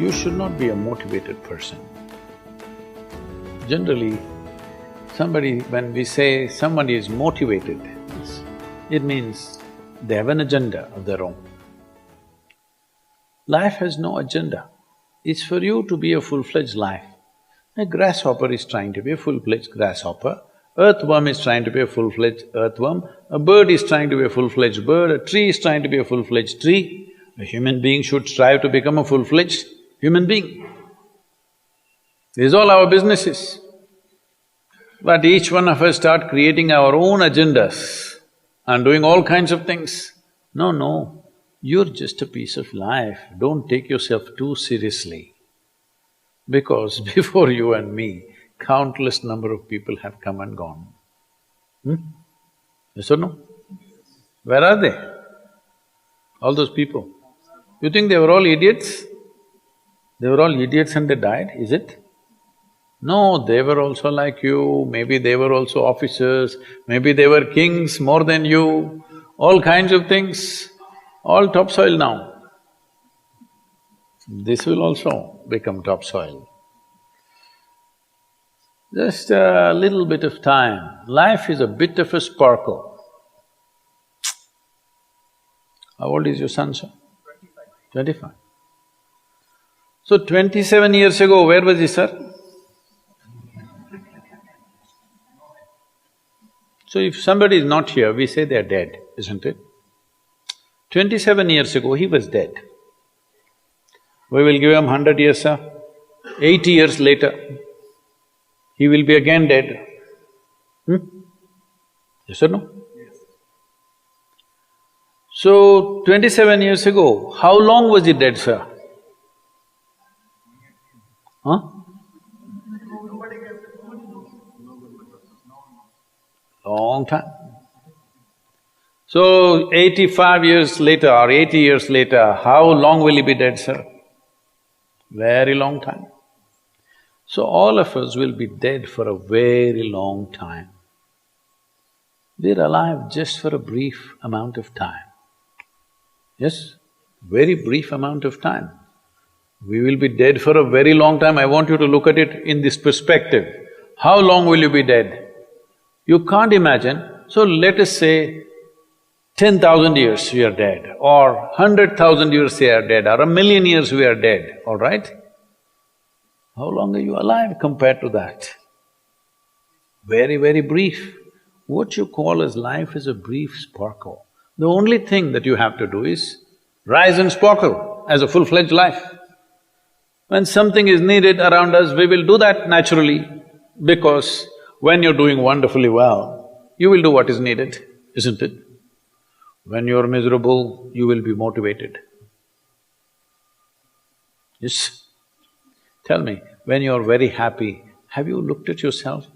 You should not be a motivated person. Generally, when we say somebody is motivated, it means they have an agenda of their own. Life has no agenda. It's for you to be a full-fledged life. A grasshopper is trying to be a full-fledged grasshopper, earthworm is trying to be a full-fledged earthworm, a bird is trying to be a full-fledged bird, a tree is trying to be a full-fledged tree. A human being should strive to become a full-fledged human being. This is all our business is. But each one of us start creating our own agendas and doing all kinds of things. No, you're just a piece of life, don't take yourself too seriously. Because before you and me, countless number of people have come and gone. Yes or no? Where are they? All those people. You think they were all idiots? They were all idiots and they died, is it? No, they were also like you, maybe they were also officers, maybe they were kings more than you, all kinds of things, all topsoil now. This will also become topsoil. Just a little bit of time. Life is a bit of a sparkle. How old is your son, sir? 25. So 27 years ago, where was he, sir? So if somebody is not here, we say they are dead, isn't it? 27 years ago, he was dead. We will give him 100 years, sir. 80 years later, he will be again dead. Yes or no? Yes. So, 27 years ago, how long was he dead, sir? Huh? Long time. So, 85 years later or 80 years later, how long will he be dead, sir? Very long time. So all of us will be dead for a very long time. We're alive just for a brief amount of time. Yes, very brief amount of time. We will be dead for a very long time. I want you to look at it in this perspective. How long will you be dead? You can't imagine. So let us say 10,000 years we are dead, or 100,000 years we are dead, or 1,000,000 years we are dead, all right? How long are you alive compared to that? Very, very brief. What you call as life is a brief sparkle. The only thing that you have to do is rise and sparkle as a full-fledged life. When something is needed around us, we will do that naturally, because when you're doing wonderfully well, you will do what is needed, isn't it? When you're miserable, you will be motivated. Yes? Tell me, when you're very happy, have you looked at yourself?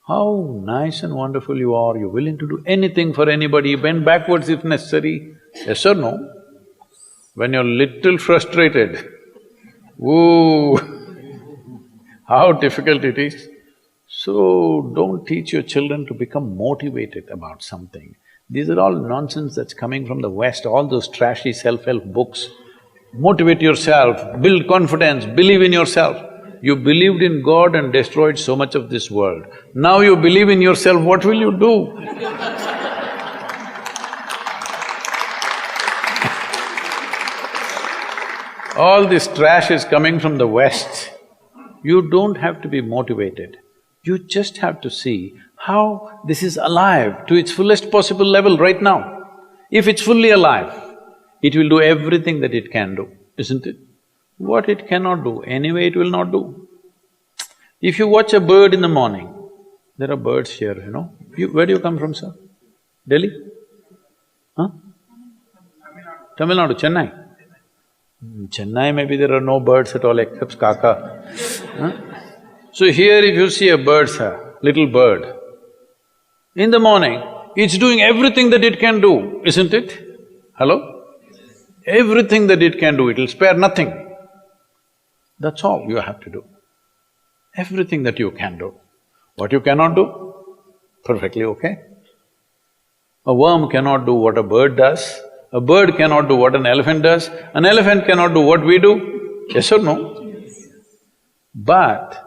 How nice and wonderful you are, you're willing to do anything for anybody, bend backwards if necessary, yes or no? When you're little frustrated, ooh, how difficult it is. So, don't teach your children to become motivated about something. These are all nonsense that's coming from the West, all those trashy self-help books. Motivate yourself, build confidence, believe in yourself. You believed in God and destroyed so much of this world. Now you believe in yourself, what will you do? All this trash is coming from the West. You don't have to be motivated. You just have to see how this is alive to its fullest possible level right now. If it's fully alive, it will do everything that it can do, isn't it? What it cannot do, anyway it will not do. If you watch a bird in the morning, there are birds here, you know. Where do you come from, sir? Delhi? Huh? Tamil Nadu, Chennai? Chennai, maybe there are no birds at all except kaka. Huh? So here if you see a bird, sir, little bird, in the morning, it's doing everything that it can do, isn't it? Hello? Everything that it can do, it'll spare nothing. That's all you have to do. Everything that you can do. What you cannot do, perfectly okay. A worm cannot do what a bird does, a bird cannot do what an elephant does, an elephant cannot do what we do. Yes or no? But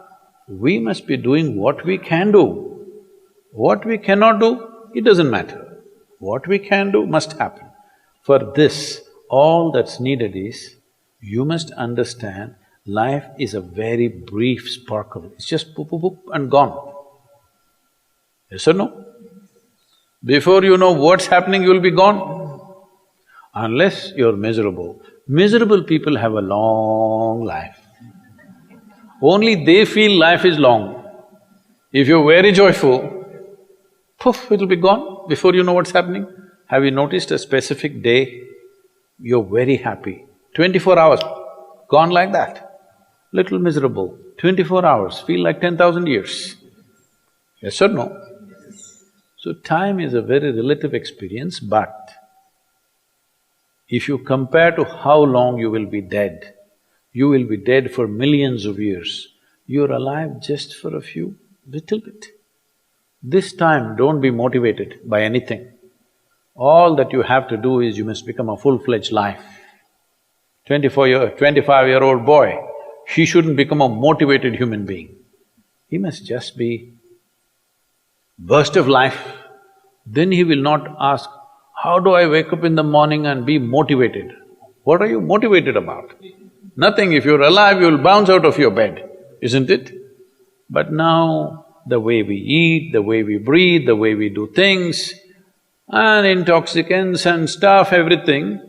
we must be doing what we can do. What we cannot do, it doesn't matter. What we can do must happen. For this, all that's needed is, you must understand life is a very brief sparkle. It's just poop, poop, poop and gone. Yes or no? Before you know what's happening, you'll be gone. Unless you're miserable. Miserable people have a long life. Only they feel life is long. If you're very joyful, poof, it'll be gone before you know what's happening. Have you noticed a specific day, you're very happy, 24 hours, gone like that. Little miserable, 24 hours, feel like 10,000 years. Yes or no? So time is a very relative experience, but if you compare to how long you will be dead, you will be dead for millions of years. You're alive just for a few, little bit. This time, don't be motivated by anything. All that you have to do is you must become a full-fledged life. 25-year-old boy, he shouldn't become a motivated human being. He must just be burst of life. Then he will not ask, how do I wake up in the morning and be motivated? What are you motivated about? Nothing. If you're alive, you'll bounce out of your bed, isn't it? But now, the way we eat, the way we breathe, the way we do things, and intoxicants and stuff, everything,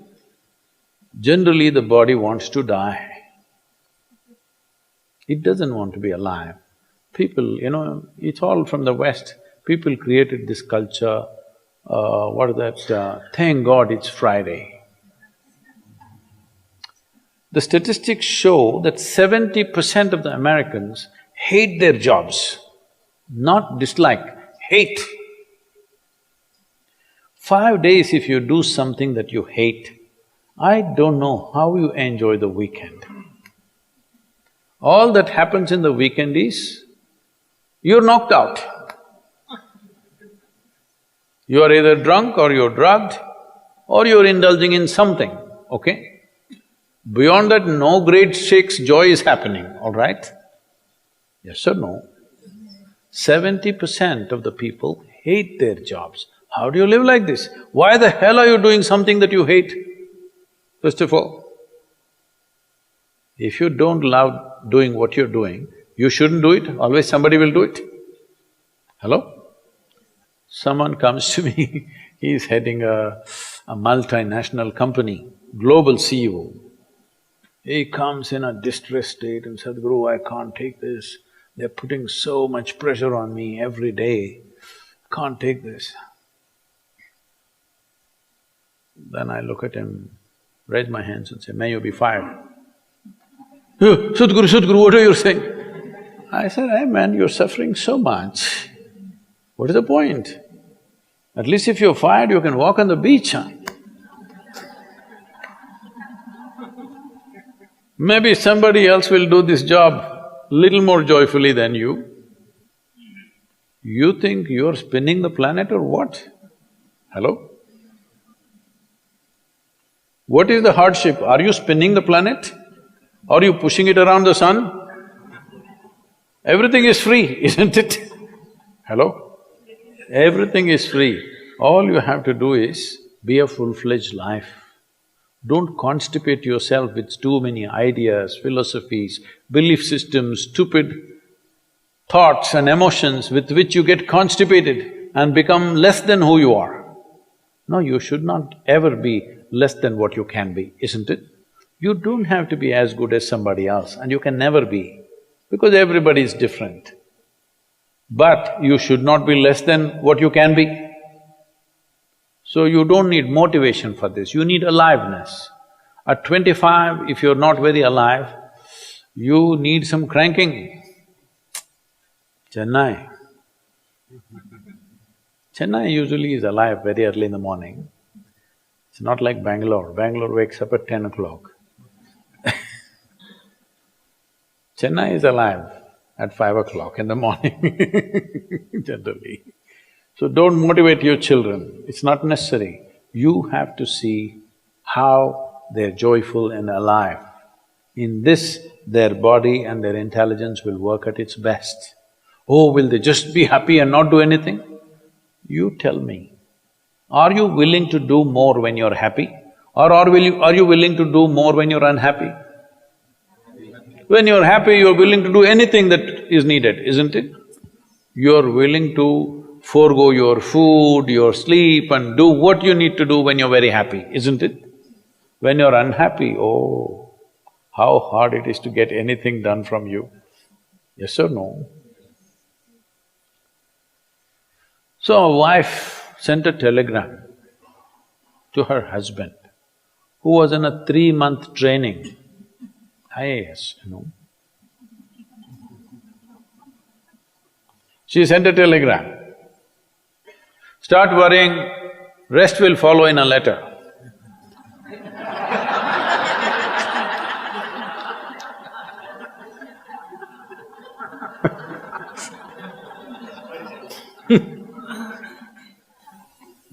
generally the body wants to die. It doesn't want to be alive. People, it's all from the West. People created this culture, thank God it's Friday. The statistics show that 70% of the Americans hate their jobs, not dislike, hate. 5 days if you do something that you hate, I don't know how you enjoy the weekend. All that happens in the weekend is, you're knocked out. You are either drunk or you're drugged or you're indulging in something, okay? Beyond that, no great shakes joy is happening, all right? Yes or no? 70% of the people hate their jobs. How do you live like this? Why the hell are you doing something that you hate? First of all, if you don't love doing what you're doing, you shouldn't do it, always somebody will do it. Hello? Someone comes to me, he's heading a multinational company, global CEO. He comes in a distressed state and said, Sadhguru, I can't take this. They're putting so much pressure on me every day. I can't take this. Then I look at him, raise my hands and say, may you be fired. Sadhguru, Sadhguru, what are you saying? I said, hey man, you're suffering so much. What is the point? At least if you're fired, you can walk on the beach, huh? Maybe somebody else will do this job little more joyfully than you. You think you're spinning the planet or what? Hello? What is the hardship? Are you spinning the planet? Are you pushing it around the sun? Everything is free, isn't it? Hello? Everything is free. All you have to do is be a full-fledged life. Don't constipate yourself with too many ideas, philosophies, belief systems, stupid thoughts and emotions with which you get constipated and become less than who you are. No, you should not ever be less than what you can be, isn't it? You don't have to be as good as somebody else, and you can never be, because everybody is different. But you should not be less than what you can be. So you don't need motivation for this, you need aliveness. At 25, if you're not very alive, you need some cranking. Chennai. Chennai usually is alive very early in the morning. It's not like Bangalore. Bangalore wakes up at 10 o'clock. Chennai is alive at 5 o'clock in the morning, generally. So don't motivate your children, it's not necessary. You have to see how they're joyful and alive. In this, their body and their intelligence will work at its best. Oh, will they just be happy and not do anything? You tell me, are you willing to do more when you're happy? Or are you willing to do more when you're unhappy? When you're happy, you're willing to do anything that is needed, isn't it? You're willing to forego your food, your sleep and do what you need to do when you're very happy, isn't it? When you're unhappy, oh, how hard it is to get anything done from you. Yes or no? So a wife sent a telegram to her husband, who was in a 3-month training, IAS, you know. She sent a telegram, start worrying, rest will follow in a letter.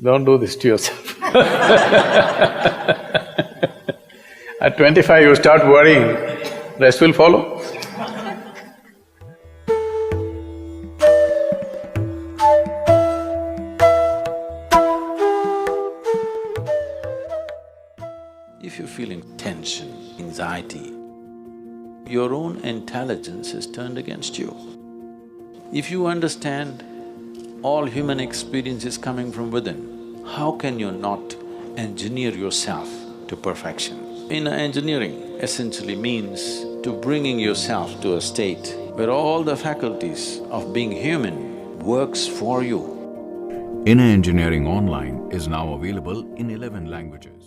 Don't do this to yourself. At 25 you start worrying, rest will follow. If you're feeling tension, anxiety, your own intelligence is turned against you. If you understand all human experience is coming from within, how can you not engineer yourself to perfection? Inner engineering essentially means to bringing yourself to a state where all the faculties of being human works for you. Inner Engineering Online is now available in 11 languages.